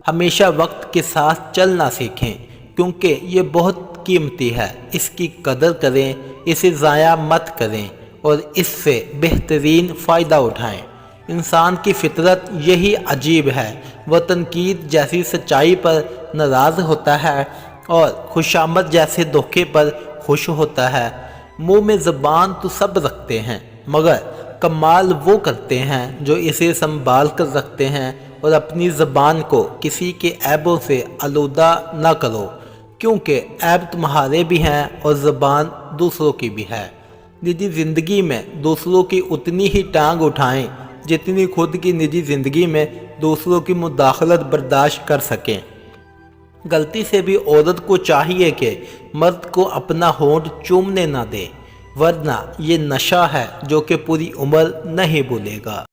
हमेशा वक्त के साथ चलना सीखें, क्योंकि ये बहुत कीमती है। इसकी कदर करें, इसे ज़ाया मत करें और इससे बेहतरीन फ़ायदा उठाएं। इंसान की फितरत यही अजीब है, वह तनकीद जैसी सच्चाई पर नाराज़ होता है और खुशामद जैसे धोखे पर खुश होता है। मुंह में ज़बान तो सब रखते हैं, मगर कमाल वो करते हैं जो इसे संभाल कर रखते हैं। और अपनी ज़बान को किसी के ऐबों से आलूदा ना करो, क्योंकि ऐब तुम्हारे भी हैं और ज़बान दूसरों की भी है। निजी ज़िंदगी में दूसरों की उतनी ही टांग उठाएं जितनी खुद की निजी ज़िंदगी में दूसरों की मुदाखलत बर्दाश्त कर सकें। गलती से भी औरत को चाहिए कि मर्द को अपना होंठ चूमने ना दे, वरना ये नशा है जो कि पूरी उम्र नहीं भूलेगा।